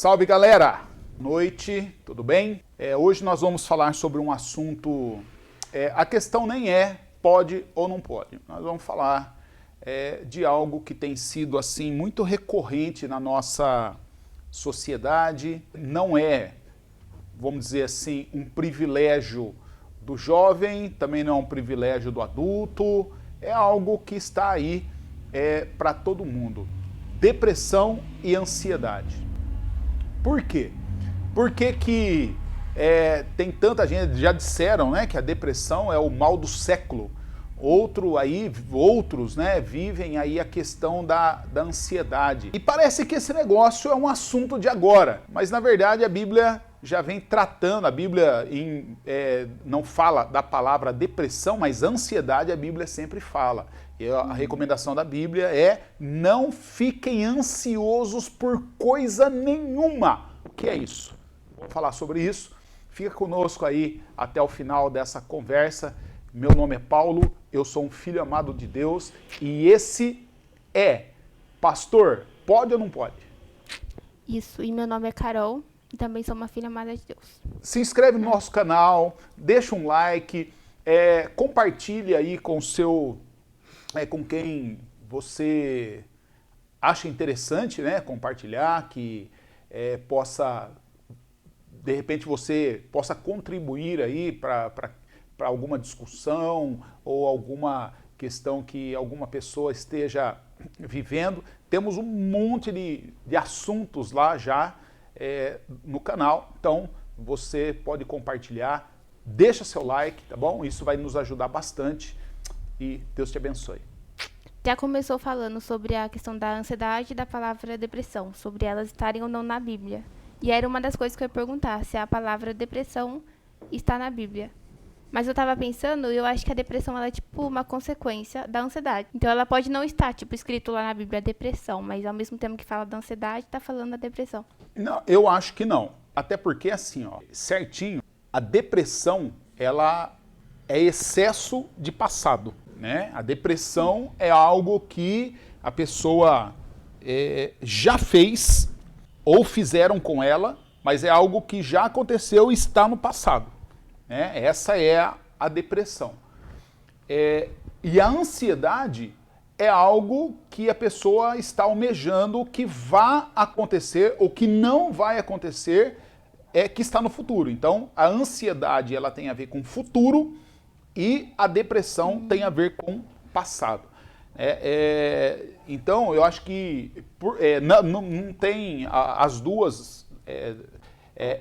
Salve galera! Noite, tudo bem? Hoje nós vamos falar sobre um assunto, a questão nem é pode ou não pode. Nós vamos falar de algo que tem sido assim muito recorrente na nossa sociedade. Não é, vamos dizer assim, um privilégio do jovem, também não é um privilégio do adulto, é algo que está aí para todo mundo. Depressão e ansiedade. Por quê? Por que tem tanta gente, já disseram, né, que a depressão é o mal do século. Outros vivem aí a questão da ansiedade. E parece que esse negócio é um assunto de agora, mas na verdade a Bíblia já vem tratando, a Bíblia não fala da palavra depressão, mas ansiedade a Bíblia sempre fala. E a recomendação da Bíblia é: não fiquem ansiosos por coisa nenhuma. O que é isso? Vamos falar sobre isso. Fica conosco aí até o final dessa conversa. Meu nome é Paulo, eu sou um filho amado de Deus e esse é Pastor, pode ou não pode? Isso, e meu nome é Carol e também sou uma filha amada de Deus. Se inscreve no nosso canal, deixa um like, compartilha aí com com quem você acha interessante, né, compartilhar, que possa, de repente você possa contribuir aí para alguma discussão ou alguma questão que alguma pessoa esteja vivendo. Temos um monte de assuntos lá já no canal, então você pode compartilhar, deixa seu like, tá bom? Isso vai nos ajudar bastante e Deus te abençoe. Já começou falando sobre a questão da ansiedade e da palavra depressão, sobre elas estarem ou não na Bíblia. E era uma das coisas que eu ia perguntar, se a palavra depressão está na Bíblia. Mas eu tava pensando, eu acho que a depressão ela é tipo uma consequência da ansiedade. Então ela pode não estar, tipo, escrito lá na Bíblia depressão, mas ao mesmo tempo que fala da ansiedade, tá falando da depressão. Não, eu acho que não. Até porque assim, ó, certinho, a depressão, ela é excesso de passado, né? A depressão é algo que a pessoa já fez ou fizeram com ela, mas é algo que já aconteceu e está no passado. Essa é a depressão. E a ansiedade é algo que a pessoa está almejando que vá acontecer ou que não vai acontecer, que está no futuro. Então, a ansiedade ela tem a ver com futuro e a depressão tem a ver com passado. Então, eu acho que não tem as duas...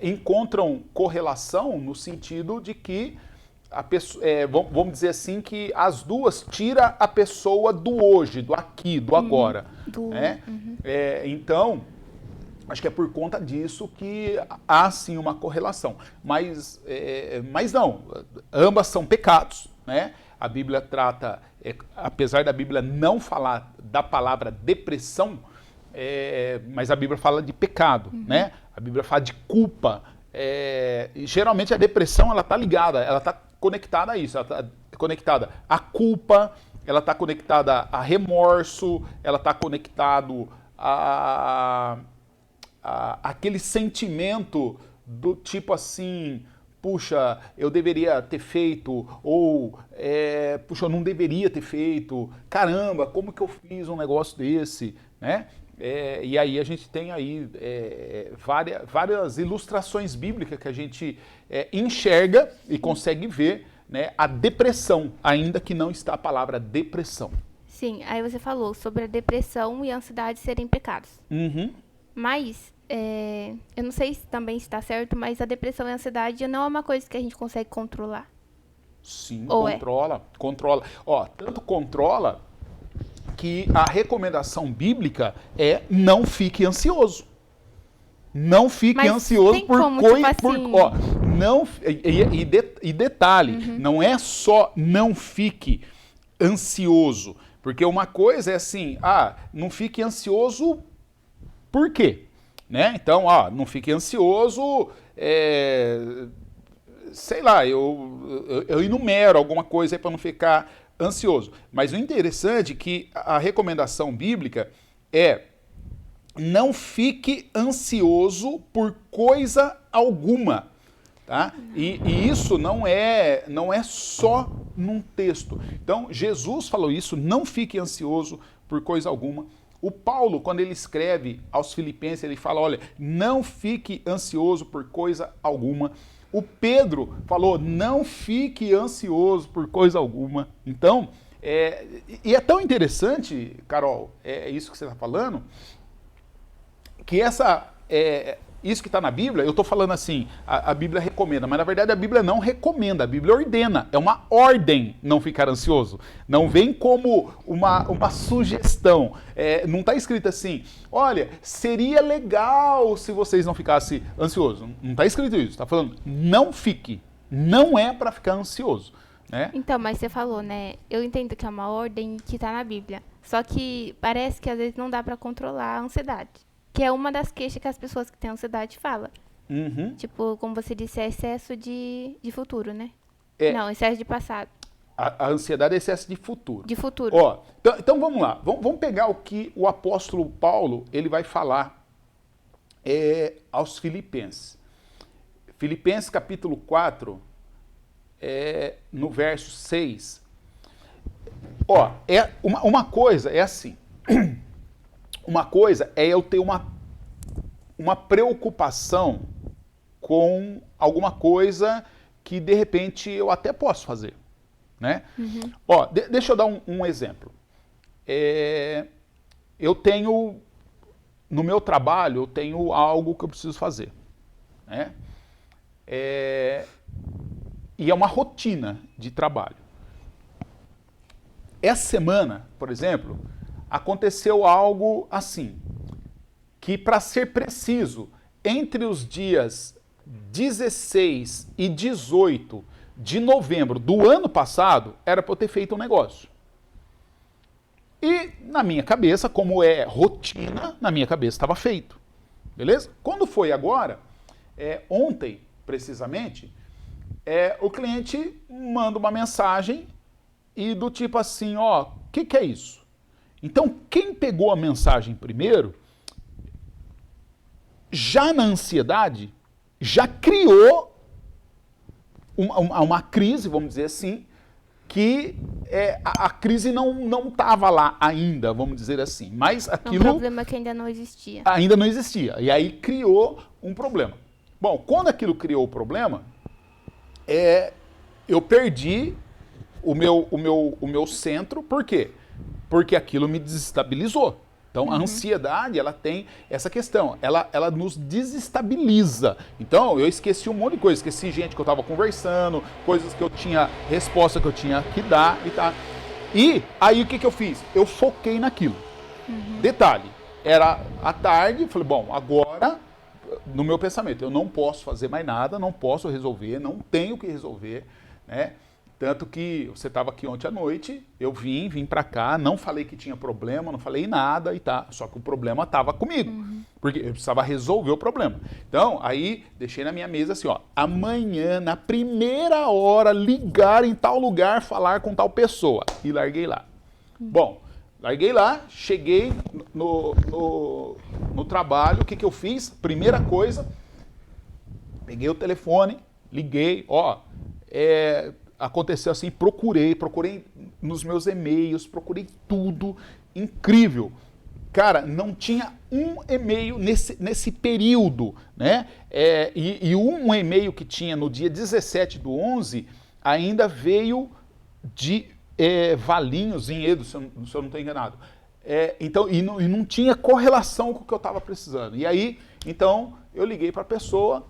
encontram correlação no sentido de que a pessoa, vamos dizer assim, que as duas tiram a pessoa do hoje, do aqui, do agora. Então, acho que é por conta disso que há sim uma correlação. Mas não, ambas são pecados, né? A Bíblia trata, apesar da Bíblia não falar da palavra depressão, mas a Bíblia fala de pecado, né? A Bíblia fala de culpa. E geralmente a depressão ela está ligada, ela está conectada a isso, ela está conectada à culpa, ela está conectada a remorso, ela está conectado a aquele sentimento do tipo assim, puxa, eu deveria ter feito, ou puxa, eu não deveria ter feito, caramba, como que eu fiz um negócio desse, né? E aí a gente tem aí várias ilustrações bíblicas que a gente enxerga e consegue ver, né, a depressão, ainda que não está a palavra depressão. Sim, aí você falou sobre a depressão e a ansiedade serem pecados. Uhum. Mas, eu não sei se também está certo, mas a depressão e a ansiedade não é uma coisa que a gente consegue controlar. Sim, Ou controla. Ó, tanto controla que a recomendação bíblica é: não fique ansioso. Não fique ansioso por coisa. E detalhe, não é só não fique ansioso. Porque uma coisa é assim, não fique ansioso por quê? Né? Então, não fique ansioso, sei lá, eu enumero alguma coisa aí para não ficar ansioso. Mas o interessante é que a recomendação bíblica é não fique ansioso por coisa alguma. Tá? E isso não é só num texto. Então, Jesus falou isso, não fique ansioso por coisa alguma. O Paulo, quando ele escreve aos Filipenses, ele fala, olha, não fique ansioso por coisa alguma. O Pedro falou, não fique ansioso por coisa alguma. Então, e é tão interessante, Carol, é isso que você está falando, que isso que está na Bíblia, eu estou falando assim, a Bíblia recomenda, mas na verdade a Bíblia não recomenda, a Bíblia ordena, é uma ordem não ficar ansioso, não vem como uma sugestão, não está escrito assim, olha, seria legal se vocês não ficassem ansiosos, não está escrito isso, está falando, não fique, não é para ficar ansioso. Né? Então, mas você falou, né? Eu entendo que é uma ordem que está na Bíblia, só que parece que às vezes não dá para controlar a ansiedade. Que é uma das queixas que as pessoas que têm ansiedade falam. Uhum. Tipo, como você disse, é excesso de futuro, né? É. Não, excesso de passado. A ansiedade é excesso de futuro. De futuro. Ó, então vamos lá. Vamos pegar o que o apóstolo Paulo ele vai falar aos Filipenses. Filipenses capítulo 4, no verso 6. Ó, uma coisa é assim... Uma coisa é eu ter uma preocupação com alguma coisa que, de repente, eu até posso fazer. Né? Uhum. Ó, deixa eu dar um exemplo. Eu tenho, no meu trabalho, eu tenho algo que eu preciso fazer. Né? E é uma rotina de trabalho. Essa semana, por exemplo... aconteceu algo assim, que para ser preciso, entre os dias 16 e 18 de novembro do ano passado, era para eu ter feito um negócio. E na minha cabeça, como é rotina, na minha cabeça estava feito. Beleza? Quando foi agora, ontem precisamente, o cliente manda uma mensagem e do tipo assim, ó, o que é isso? Então, quem pegou a mensagem primeiro, já na ansiedade, já criou uma crise, vamos dizer assim, que a crise não estava lá ainda, vamos dizer assim. Mas aquilo... um problema que ainda não existia. Ainda não existia. E aí criou um problema. Bom, quando aquilo criou o problema, eu perdi o meu centro, por quê? Porque aquilo me desestabilizou. Então, a ansiedade, ela tem essa questão, ela nos desestabiliza. Então, eu esqueci um monte de coisa, esqueci gente que eu estava conversando, coisas que eu tinha, resposta que eu tinha que dar e tal. E aí, o que eu fiz? Eu foquei naquilo. Detalhe, era à tarde, falei, bom, agora, no meu pensamento, eu não posso fazer mais nada, não posso resolver, não tenho que resolver, né? Tanto que você estava aqui ontem à noite, eu vim para cá, não falei que tinha problema, não falei nada e tá. Só que o problema estava comigo, porque eu precisava resolver o problema. Então, aí, deixei na minha mesa assim, ó, amanhã, na primeira hora, ligar em tal lugar, falar com tal pessoa. E larguei lá. Bom, larguei lá, cheguei no trabalho, o que eu fiz? Primeira coisa, peguei o telefone, liguei, ó, aconteceu assim, procurei nos meus e-mails, procurei tudo, incrível. Cara, não tinha um e-mail nesse período, né? E um e-mail que tinha no dia 17/11 ainda veio de Valinhos, Vinhedo, se eu não estou enganado. Então, e não tinha correlação com o que eu estava precisando. E aí, então, eu liguei para a pessoa,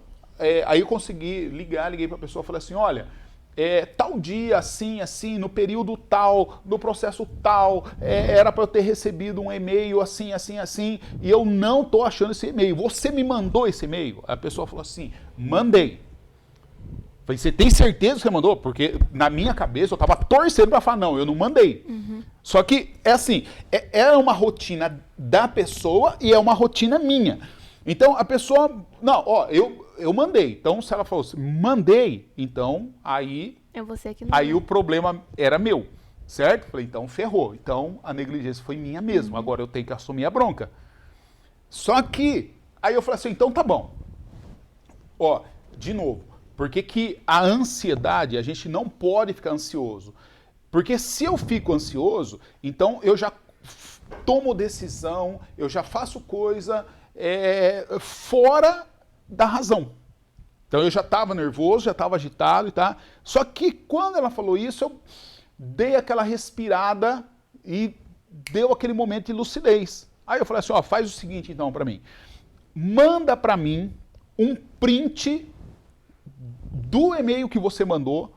aí eu consegui liguei para a pessoa e falei assim, olha, tal dia, assim, assim, no período tal, no processo tal, era para eu ter recebido um e-mail assim, assim, assim, e eu não estou achando esse e-mail. Você me mandou esse e-mail? A pessoa falou assim, mandei. Falei, você tem certeza que você mandou? Porque na minha cabeça eu estava torcendo para falar, não, eu não mandei. Só que é assim, é uma rotina da pessoa e é uma rotina minha. Então a pessoa, não, ó, eu mandei. Então se ela falou assim, mandei, então aí, É você que não aí o problema era meu, certo? Falei, então ferrou. Então a negligência foi minha mesmo, agora eu tenho que assumir a bronca. Só que, aí eu falei assim, então tá bom. Ó, de novo, porque que a ansiedade, a gente não pode ficar ansioso. Porque se eu fico ansioso, então eu já tomo decisão, eu já faço coisa fora da razão. Então eu já estava nervoso, já estava agitado e tá. Só que quando ela falou isso, eu dei aquela respirada e deu aquele momento de lucidez. Aí eu falei assim, ó, faz o seguinte então para mim. Manda para mim um print do e-mail que você mandou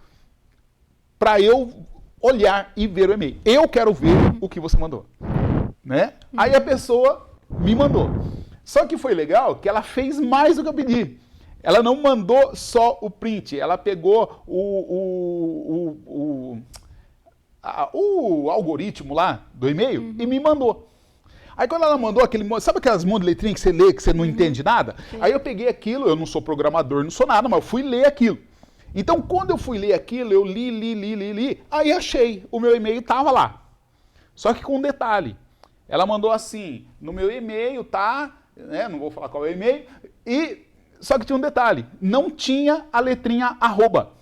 para eu olhar e ver o e-mail. Eu quero ver o que você mandou, né? Aí a pessoa me mandou. Só que foi legal que ela fez mais do que eu pedi. Ela não mandou só o print, ela pegou o algoritmo lá do e-mail e me mandou. Aí quando ela mandou aquele... Sabe aquelas monte de letrinhas que você lê, que você não entende nada? Aí eu peguei aquilo, eu não sou programador, não sou nada, mas eu fui ler aquilo. Então quando eu fui ler aquilo, eu li, aí achei, o meu e-mail estava lá. Só que com um detalhe. Ela mandou assim, no meu e-mail tá, né, não vou falar qual é o e-mail, só que tinha um detalhe, não tinha a letrinha arroba.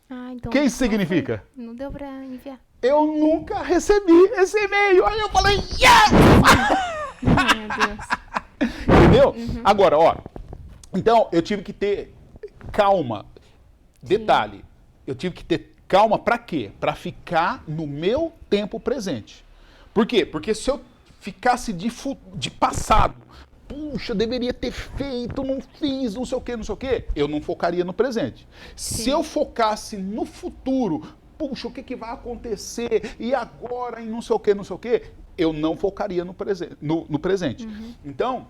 Ah, então. O que isso significa? Não deu pra enviar. Eu nunca recebi esse e-mail. Aí eu falei, yes! Meu Deus. Entendeu? Agora, ó. Então, eu tive que ter calma. Detalhe, eu tive que ter calma pra quê? Pra ficar no meu tempo presente. Por quê? Porque se eu ficasse de passado, puxa, deveria ter feito, não fiz, não sei o quê, eu não focaria no presente. Sim. Se eu focasse no futuro, puxa, o que vai acontecer, e agora, e não sei o quê, eu não focaria no presente. Então,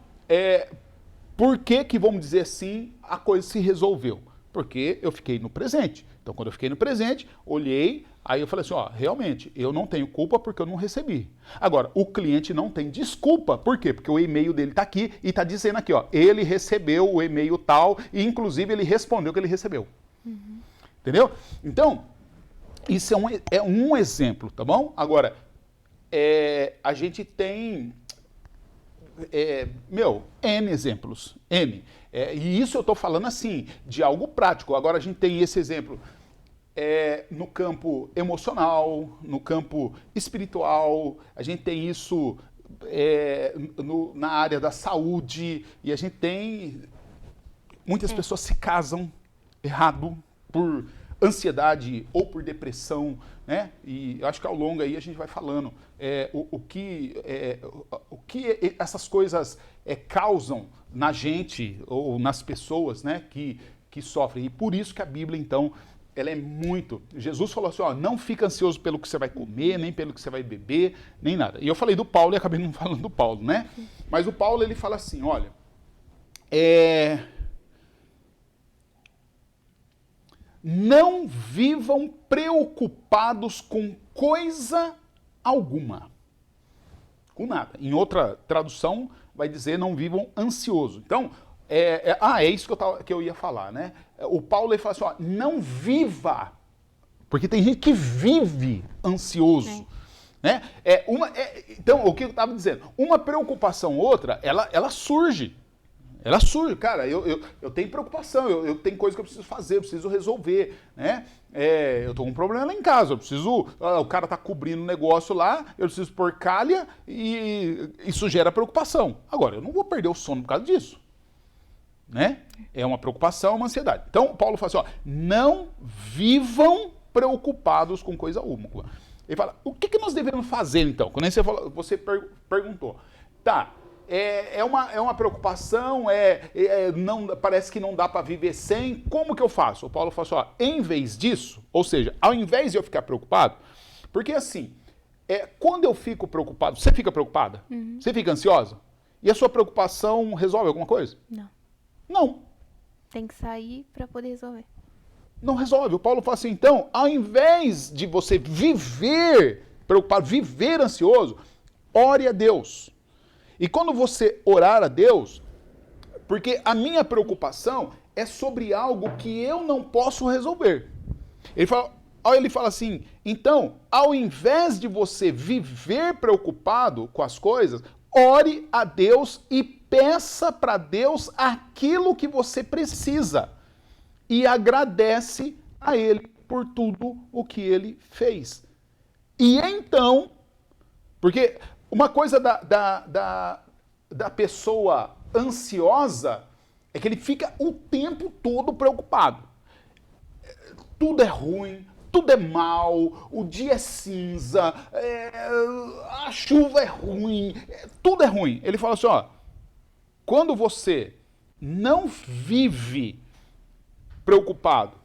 por que, vamos dizer assim, a coisa se resolveu? Porque eu fiquei no presente. Então, quando eu fiquei no presente, olhei, aí eu falei assim, ó, realmente, eu não tenho culpa porque eu não recebi. Agora, o cliente não tem desculpa. Por quê? Porque o e-mail dele está aqui e está dizendo aqui, ó, ele recebeu o e-mail tal e, inclusive, ele respondeu que ele recebeu. Entendeu? Então, isso é um exemplo, tá bom? Agora, a gente tem... N exemplos, N. E isso eu estou falando assim, de algo prático. Agora a gente tem esse exemplo no campo emocional, no campo espiritual, a gente tem isso na área da saúde, e a gente tem... Muitas pessoas se casam errado por ansiedade ou por depressão, né? E eu acho que ao longo aí a gente vai falando o que essas coisas causam na gente ou nas pessoas, né? Que sofrem. E por isso que a Bíblia, então, ela é muito... Jesus falou assim, ó, não fica ansioso pelo que você vai comer, nem pelo que você vai beber, nem nada. E eu falei do Paulo e acabei não falando do Paulo, né? Mas o Paulo, ele fala assim, olha, não vivam preocupados com coisa alguma. Com nada. Em outra tradução, vai dizer não vivam ansioso. Então, é isso que eu ia falar, né? O Paulo ele fala assim, ó, não viva, porque tem gente que vive ansioso. Né? Então, o que eu estava dizendo? Uma preocupação ou outra, ela surge. Ela surge, cara, eu tenho preocupação, eu tenho coisa que eu preciso fazer, eu preciso resolver, né? Eu tô com um problema lá em casa, eu preciso, o cara tá cobrindo um negócio lá, eu preciso pôr calha e isso gera preocupação. Agora, eu não vou perder o sono por causa disso, né? É uma preocupação, uma ansiedade. Então, Paulo fala assim, ó, não vivam preocupados com coisa alguma. Ele fala, o que nós devemos fazer então? Quando você perguntou, tá, é uma preocupação, parece que não dá para viver sem, como que eu faço? O Paulo fala assim, ó, em vez disso, ou seja, ao invés de eu ficar preocupado, porque assim, quando eu fico preocupado, você fica preocupada? Você fica ansiosa? E a sua preocupação resolve alguma coisa? Não. Não. Tem que sair para poder resolver. Não resolve. O Paulo fala assim, então, ao invés de você viver preocupado, viver ansioso, ore a Deus. E quando você orar a Deus, porque a minha preocupação é sobre algo que eu não posso resolver. Ele fala assim, então, ao invés de você viver preocupado com as coisas, ore a Deus e peça para Deus aquilo que você precisa. E agradece a Ele por tudo o que Ele fez. E então, porque uma coisa da pessoa ansiosa é que ele fica o tempo todo preocupado. Tudo é ruim, tudo é mal, o dia é cinza, a chuva é ruim, tudo é ruim. Ele fala assim, ó, quando você não vive preocupado,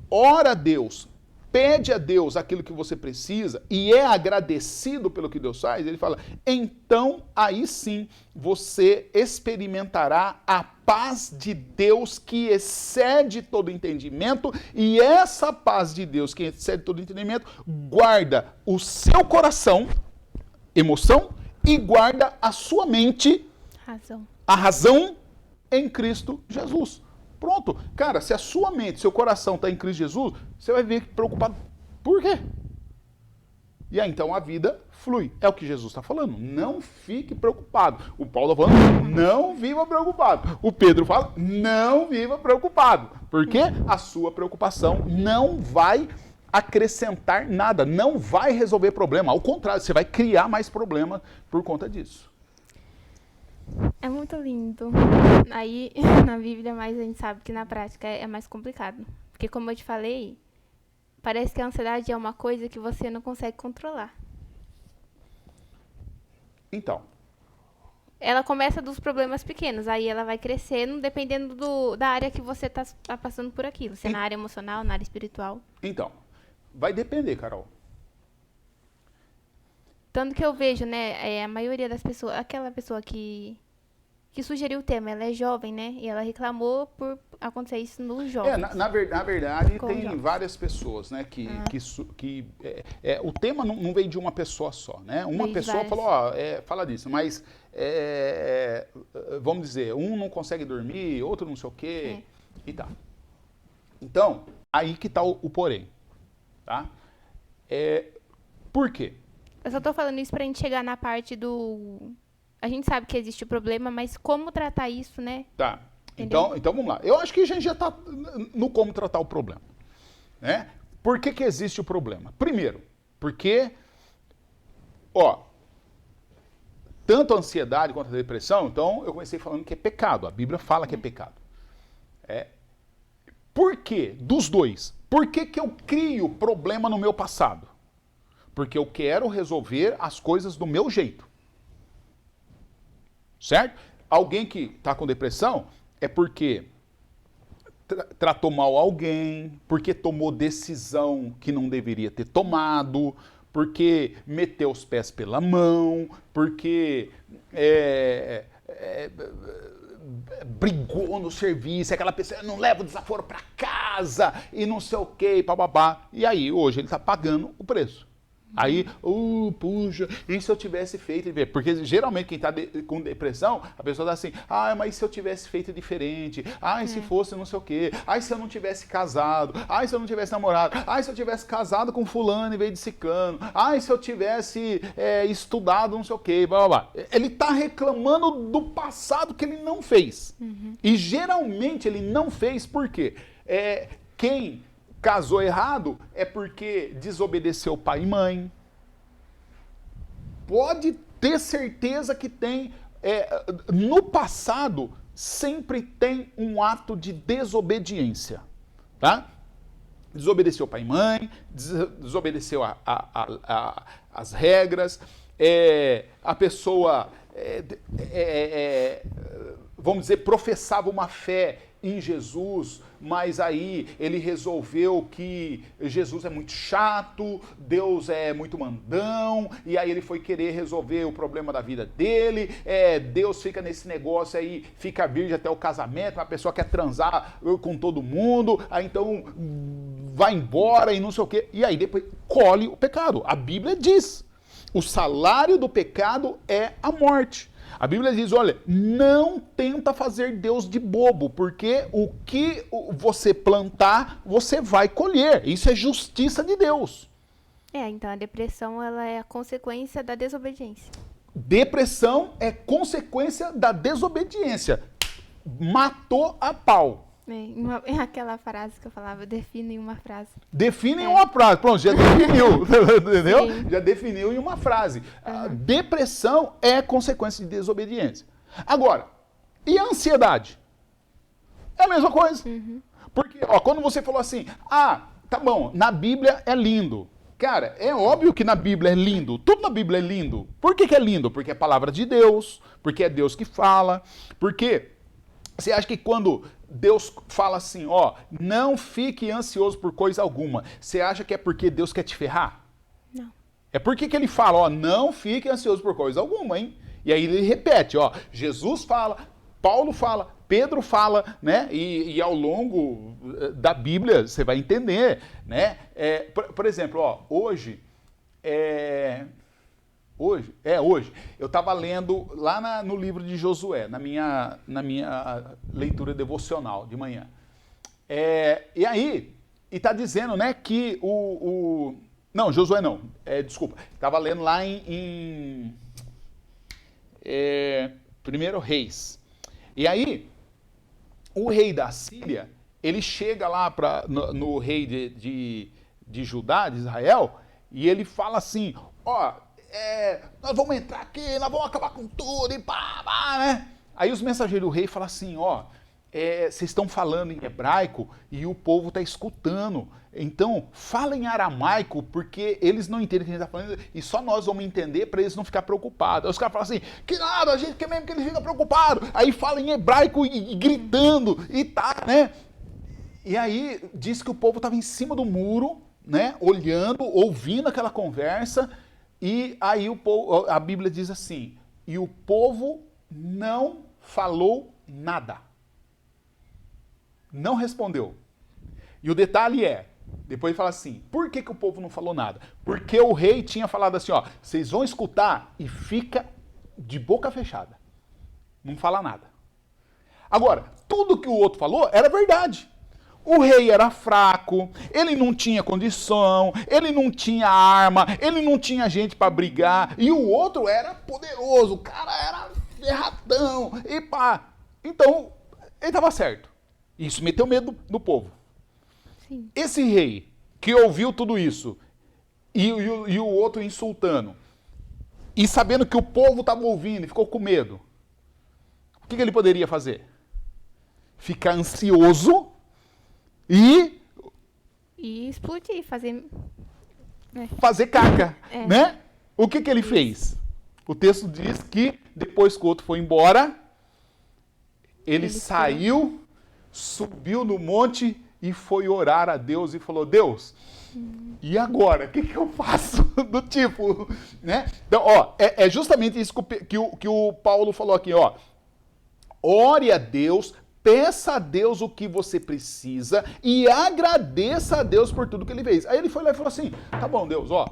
ora a Deus, pede a Deus aquilo que você precisa e é agradecido pelo que Deus faz, ele fala, então aí sim você experimentará a paz de Deus que excede todo entendimento, e essa paz de Deus que excede todo entendimento guarda o seu coração, emoção, e guarda a sua mente, a razão em Cristo Jesus. Pronto. Cara, se a sua mente, seu coração está em Cristo Jesus, você vai ver preocupado. Por quê? E aí, então, a vida flui. É o que Jesus está falando. Não fique preocupado. O Paulo está falando, não viva preocupado. O Pedro fala, não viva preocupado. Porque a sua preocupação não vai acrescentar nada, não vai resolver problema. Ao contrário, você vai criar mais problema por conta disso. É muito lindo. Aí, na Bíblia, mas a gente sabe que na prática é mais complicado. Porque, como eu te falei, parece que a ansiedade é uma coisa que você não consegue controlar. Então. Ela começa dos problemas pequenos, aí ela vai crescendo dependendo da área que você está passando por aquilo. Se é na área emocional, na área espiritual. Então, vai depender, Carol. Tanto que eu vejo, né, a maioria das pessoas, aquela pessoa que sugeriu o tema, ela é jovem, né, e ela reclamou por acontecer isso nos jovens. Na verdade, tem várias pessoas, né, o tema não veio de uma pessoa só, né, uma pessoa falou, fala disso, mas, vamos dizer, um não consegue dormir, outro não sei o quê, e tá. Então, aí que tá o porém, tá? Por quê? Eu só tô falando isso pra gente chegar na parte do... A gente sabe que existe o problema, mas como tratar isso, né? Tá. Então vamos lá. Eu acho que a gente já tá no como tratar o problema. Né? Por que existe o problema? Primeiro, porque, tanto a ansiedade quanto a depressão, então eu comecei falando que é pecado. A Bíblia fala que é pecado. Por quê? Dos dois. Por que eu crio problema no meu passado? Porque eu quero resolver as coisas do meu jeito. Certo? Alguém que está com depressão é porque tratou mal alguém, porque tomou decisão que não deveria ter tomado, porque meteu os pés pela mão, porque brigou no serviço, aquela pessoa, não leva o desaforo para casa, e não sei o que, bababá. E aí, hoje, ele está pagando o preço. Aí, puxa, e se eu tivesse feito... Porque geralmente quem está com depressão, a pessoa está assim, mas se eu tivesse feito diferente, se fosse não sei o quê, se eu não tivesse casado, se eu não tivesse namorado, se eu tivesse casado com fulano em vez de ciclano, se eu tivesse estudado não sei o quê, blá, blá, blá. Ele está reclamando do passado que ele não fez. E geralmente ele não fez por quê? Quem casou errado é porque desobedeceu pai e mãe. Pode ter certeza que tem. No passado, sempre tem um ato de desobediência. Tá? Desobedeceu pai e mãe, desobedeceu as regras, a pessoa, vamos dizer, professava uma fé em Jesus, mas aí ele resolveu que Jesus é muito chato, Deus é muito mandão, e aí ele foi querer resolver o problema da vida dele, Deus fica nesse negócio aí, fica virgem até o casamento, a pessoa quer transar com todo mundo, aí então vai embora e não sei o quê, e aí depois colhe o pecado. A Bíblia diz, o salário do pecado é a morte. A Bíblia diz, olha, não tenta fazer Deus de bobo, porque o que você plantar, você vai colher. Isso é justiça de Deus. Então a depressão, ela é a consequência da desobediência. Depressão é consequência da desobediência. Matou a pau. É aquela frase que eu falava, define em uma frase. Define em uma frase. Pronto, já definiu. Entendeu? Sim. Já definiu em uma frase. A depressão é consequência de desobediência. Agora, e a ansiedade? É a mesma coisa. Porque, ó, quando você falou assim, tá bom, na Bíblia é lindo. Cara, é óbvio que na Bíblia é lindo. Tudo na Bíblia é lindo. Por que é lindo? Porque é palavra de Deus, porque é Deus que fala. Porque você acha que quando Deus fala assim, ó, não fique ansioso por coisa alguma, você acha que é porque Deus quer te ferrar? Não. É porque que ele fala, ó, não fique ansioso por coisa alguma, hein? E aí ele repete, ó, Jesus fala, Paulo fala, Pedro fala, né? E ao longo da Bíblia você vai entender, né? Por exemplo, ó, hoje, eu estava lendo lá no livro de Josué, na minha leitura devocional de manhã. E aí, está dizendo, né, que não, Josué não, desculpa. Estava lendo lá em 1 Reis. E aí, o rei da Síria, ele chega lá no rei de Judá, de Israel, e ele fala assim, ó, nós vamos entrar aqui, nós vamos acabar com tudo, e pá, né? Aí os mensageiros do rei falam assim, ó, vocês estão falando em hebraico e o povo está escutando. Então, fala em aramaico, porque eles não entendem o que a gente está falando, e só nós vamos entender para eles não ficarem preocupados. Aí os caras falam assim, que nada, a gente quer mesmo que eles fiquem preocupados. Aí fala em hebraico e gritando, e tá, né? E aí, diz que o povo estava em cima do muro, né, olhando, ouvindo aquela conversa, e aí a Bíblia diz assim, e o povo não falou nada. Não respondeu. E o detalhe depois ele fala assim, por que o povo não falou nada? Porque o rei tinha falado assim, ó, vocês vão escutar e fica de boca fechada. Não fala nada. Agora, tudo que o outro falou era verdade. O rei era fraco, ele não tinha condição, ele não tinha arma, ele não tinha gente para brigar, e o outro era poderoso, o cara era ferradão, e pá. Então, ele estava certo. Isso meteu medo no povo. Sim. Esse rei que ouviu tudo isso e o outro insultando e sabendo que o povo estava ouvindo e ficou com medo, o que ele poderia fazer? Ficar ansioso e explodir, fazer caca, né? O que ele fez? O texto diz que depois que o outro foi embora, ele saiu, subiu no monte e foi orar a Deus e falou, Deus, e agora? O que eu faço? Do tipo, né? Então, ó, é justamente isso que o Paulo falou aqui, ó. Ore a Deus, peça a Deus o que você precisa e agradeça a Deus por tudo que ele fez. Aí ele foi lá e falou assim, tá bom, Deus, ó,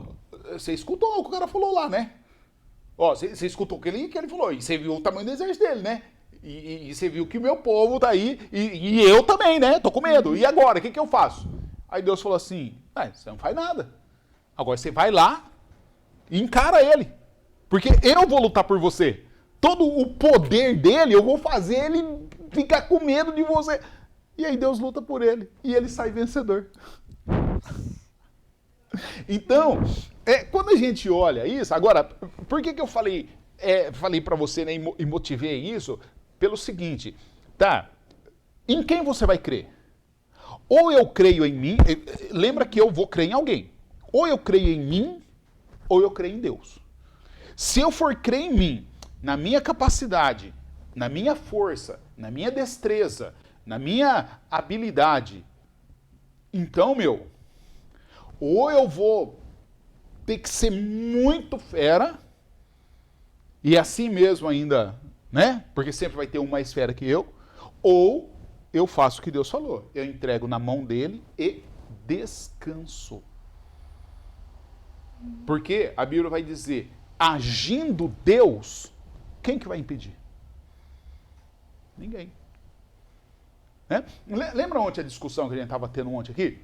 você escutou o que o cara falou lá, né? Ó, você escutou o que ele falou, e você viu o tamanho do exército dele, né? E você viu que o meu povo tá aí, e eu também, né? Tô com medo. E agora, o que eu faço? Aí Deus falou assim, você não faz nada. Agora você vai lá e encara ele. Porque eu vou lutar por você. Todo o poder dele, eu vou fazer ele ficar com medo de você. E aí Deus luta por ele. E ele sai vencedor. Então, quando a gente olha isso... Agora, por que eu falei para você, né, e motivei isso? Pelo seguinte, tá? Em quem você vai crer? Ou eu creio em mim... Lembra que eu vou crer em alguém. Ou eu creio em mim, ou eu creio em Deus. Se eu for crer em mim, na minha capacidade, na minha força, na minha destreza, na minha habilidade, então, ou eu vou ter que ser muito fera, e assim mesmo ainda, né? Porque sempre vai ter um mais fera que eu, ou eu faço o que Deus falou. Eu entrego na mão dele e descanso. Porque a Bíblia vai dizer, agindo Deus, quem que vai impedir? Ninguém. Né? Lembra ontem a discussão que a gente estava tendo ontem aqui?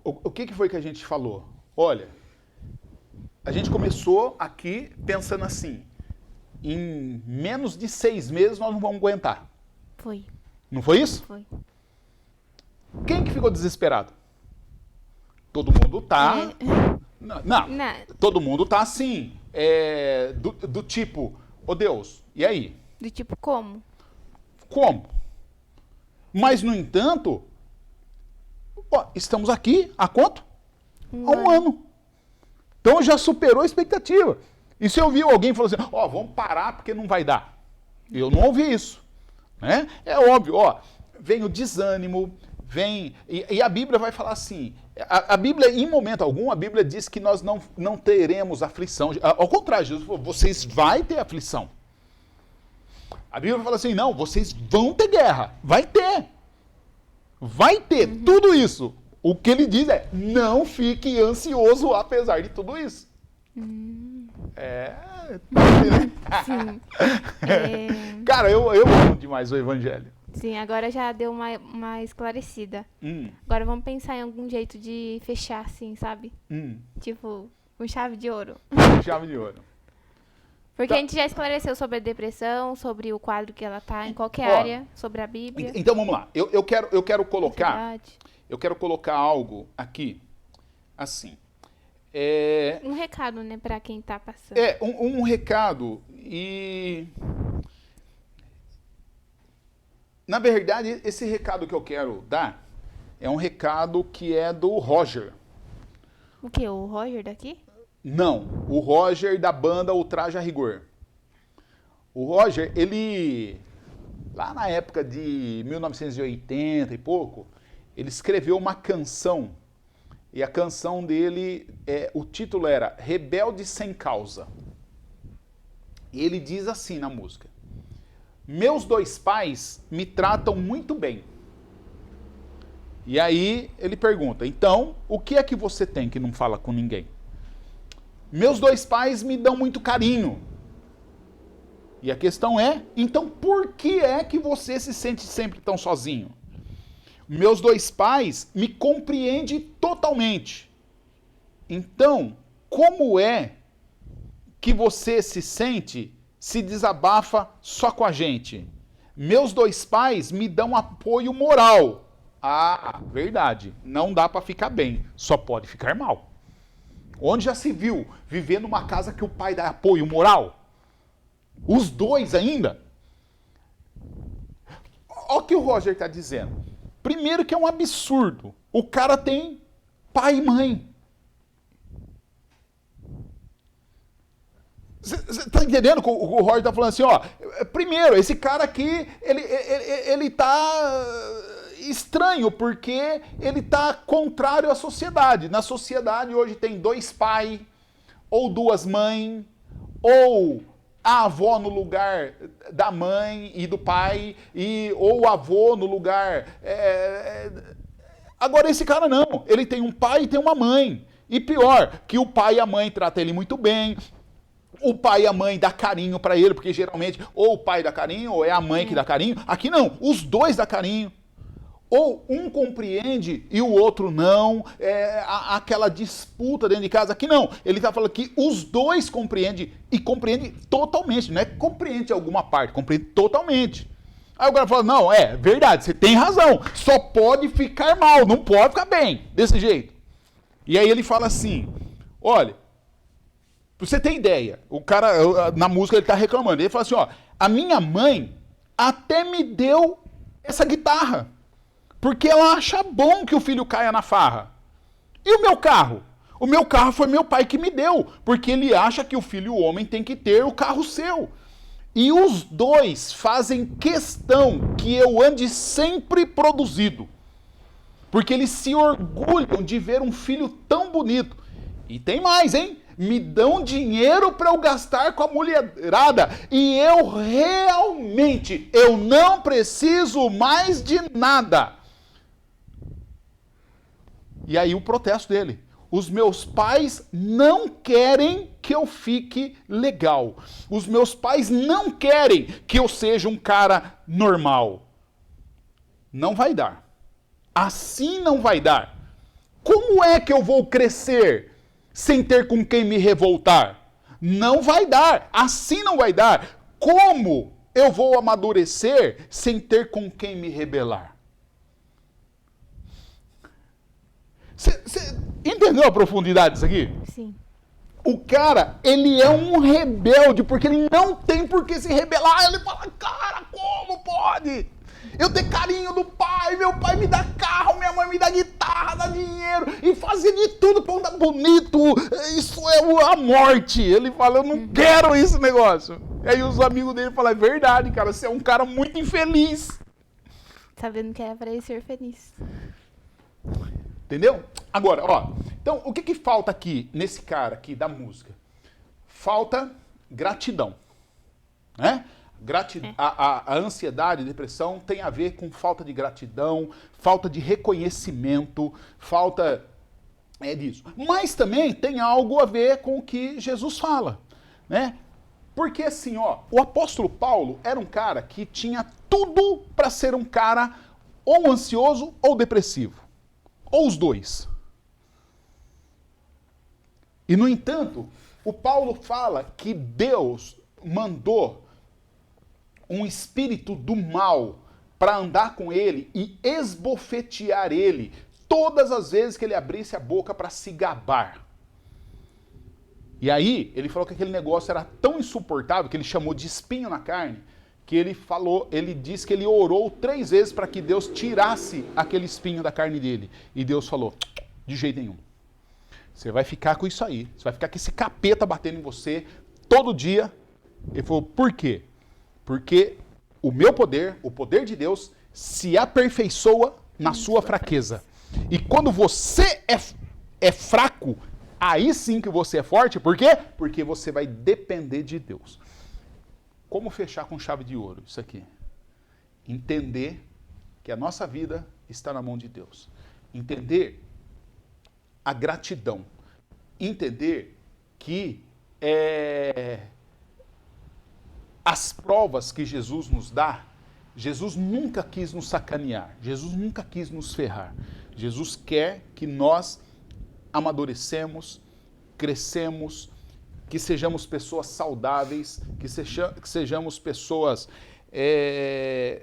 O que foi que a gente falou? Olha, a gente começou aqui pensando assim, em menos de 6 meses nós não vamos aguentar. Foi. Não foi isso? Foi. Quem que ficou desesperado? Todo mundo tá... Não, todo mundo tá assim, do tipo, ô Deus, e aí? Do tipo, como? Como? Mas, no entanto, estamos aqui há quanto? Há um ano. Então já superou a expectativa. E se eu vi alguém falando assim, vamos parar porque não vai dar? Eu não ouvi isso. Né? É óbvio, vem o desânimo, vem... E a Bíblia vai falar assim, a Bíblia, em momento algum, a Bíblia diz que nós não teremos aflição. Ao contrário, Jesus falou, vocês vão ter aflição. A Bíblia fala assim, não, vocês vão ter guerra. Vai ter. Vai ter tudo isso. O que ele diz é, não fique ansioso apesar de tudo isso. Sim. Cara, eu amo demais o Evangelho. Sim, agora já deu uma esclarecida. Agora vamos pensar em algum jeito de fechar, assim, sabe? Tipo, com chave de ouro. Chave de ouro. Porque a gente já esclareceu sobre a depressão, sobre o quadro que ela tá, em qualquer área, sobre a Bíblia. Então vamos lá. Eu quero colocar algo aqui, assim. Um recado, né, pra quem tá passando. Um recado e... Na verdade, esse recado que eu quero dar é um recado que é do Roger. O quê? O Roger daqui? Não, o Roger da banda Ultraje a Rigor. O Roger, ele, lá na época de 1980 e pouco, ele escreveu uma canção. E a canção dele, o título era Rebelde Sem Causa. E ele diz assim na música: meus 2 pais me tratam muito bem. E aí ele pergunta, então, o que é que você tem que não fala com ninguém? Meus 2 pais me dão muito carinho. E a questão é, então por que é que você se sente sempre tão sozinho? Meus 2 pais me compreendem totalmente. Então, como é que você se desabafa só com a gente? Meus 2 pais me dão apoio moral. Ah, verdade. Não dá para ficar bem, só pode ficar mal. Onde já se viu viver numa casa que o pai dá apoio moral? Os 2 ainda? Olha o que o Roger está dizendo. Primeiro que é um absurdo. O cara tem pai e mãe. Você está entendendo o que o Roger está falando assim? Primeiro, esse cara aqui, ele tá estranho porque ele tá contrário à sociedade. Na sociedade hoje tem 2 pais, ou 2 mães, ou a avó no lugar da mãe e do pai, ou o avô no lugar... Agora esse cara não, ele tem um pai e tem uma mãe. E pior, que o pai e a mãe tratam ele muito bem, o pai e a mãe dá carinho pra ele, porque geralmente ou o pai dá carinho, ou é a mãe que dá carinho. Aqui não, os 2 dão carinho. Ou um compreende e o outro não, aquela disputa dentro de casa. Aqui não, ele está falando que os 2 compreendem, e compreendem totalmente, não é que compreende alguma parte, compreende totalmente. Aí o cara fala, não, é verdade, você tem razão, só pode ficar mal, não pode ficar bem, desse jeito. E aí ele fala assim, olha, pra você ter ideia, o cara, na música ele está reclamando, ele fala assim, a minha mãe até me deu essa guitarra, porque ela acha bom que o filho caia na farra. E o meu carro? O meu carro foi meu pai que me deu, porque ele acha que o filho homem tem que ter o carro seu. E os 2 fazem questão que eu ande sempre produzido. Porque eles se orgulham de ver um filho tão bonito. E tem mais, hein? Me dão dinheiro para eu gastar com a mulherada. E eu não preciso mais de nada. E aí o protesto dele. Os meus pais não querem que eu fique legal. Os meus pais não querem que eu seja um cara normal. Não vai dar. Assim não vai dar. Como é que eu vou crescer sem ter com quem me revoltar? Não vai dar. Assim não vai dar. Como eu vou amadurecer sem ter com quem me rebelar? Você entendeu a profundidade disso aqui? Sim. O cara, ele é um rebelde, porque ele não tem por que se rebelar. Ele fala, cara, como pode? Eu ter carinho do pai, meu pai me dá carro, minha mãe me dá guitarra, dá dinheiro, e fazer de tudo pra andar bonito. Isso é a morte. Ele fala, eu não quero esse negócio. E aí os amigos dele falam, é verdade, cara, você é um cara muito infeliz. Sabendo que era para ele ser feliz. Entendeu? Agora, ó, então o que falta aqui nesse cara aqui da música? Falta gratidão, né? A ansiedade, a depressão tem a ver com falta de gratidão, falta de reconhecimento, falta disso. Mas também tem algo a ver com o que Jesus fala, né? Porque assim, ó, o apóstolo Paulo era um cara que tinha tudo para ser um cara ou ansioso ou depressivo. Ou os dois. E, no entanto, o Paulo fala que Deus mandou um espírito do mal para andar com ele e esbofetear ele todas as vezes que ele abrisse a boca para se gabar. E aí, ele falou que aquele negócio era tão insuportável, que ele chamou de espinho na carne, que ele disse que ele orou 3 vezes para que Deus tirasse aquele espinho da carne dele. E Deus falou, de jeito nenhum. Você vai ficar com isso aí. Você vai ficar com esse capeta batendo em você todo dia. Ele falou, por quê? Porque o meu poder, o poder de Deus, se aperfeiçoa na sua fraqueza. E quando você é fraco, aí sim que você é forte. Por quê? Porque você vai depender de Deus. Como fechar com chave de ouro isso aqui? Entender que a nossa vida está na mão de Deus. Entender a gratidão. Entender que as provas que Jesus nos dá, Jesus nunca quis nos sacanear. Jesus nunca quis nos ferrar. Jesus quer que nós amadurecemos, crescemos, que sejamos pessoas saudáveis, que sejamos pessoas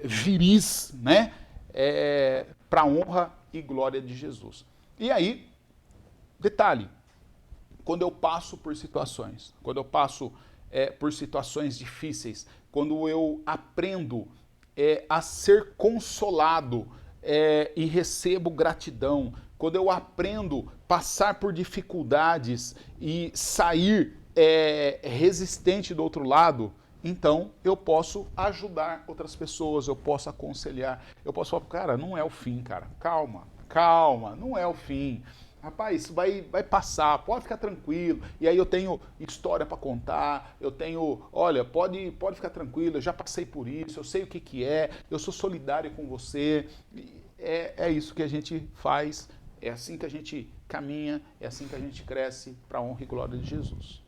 viris, né? Para a honra e glória de Jesus. E aí, detalhe, quando eu passo por situações, quando eu passo por situações difíceis, quando eu aprendo a ser consolado e recebo gratidão, quando eu aprendo a passar por dificuldades e sair resistente do outro lado, então eu posso ajudar outras pessoas, eu posso aconselhar, eu posso falar, cara, não é o fim, cara, calma, não é o fim. Rapaz, isso vai passar, pode ficar tranquilo. E aí eu tenho história para contar, olha, pode ficar tranquilo, eu já passei por isso, eu sei o que é, eu sou solidário com você. É isso que a gente faz, é assim que a gente caminha, é assim que a gente cresce para a honra e glória de Jesus.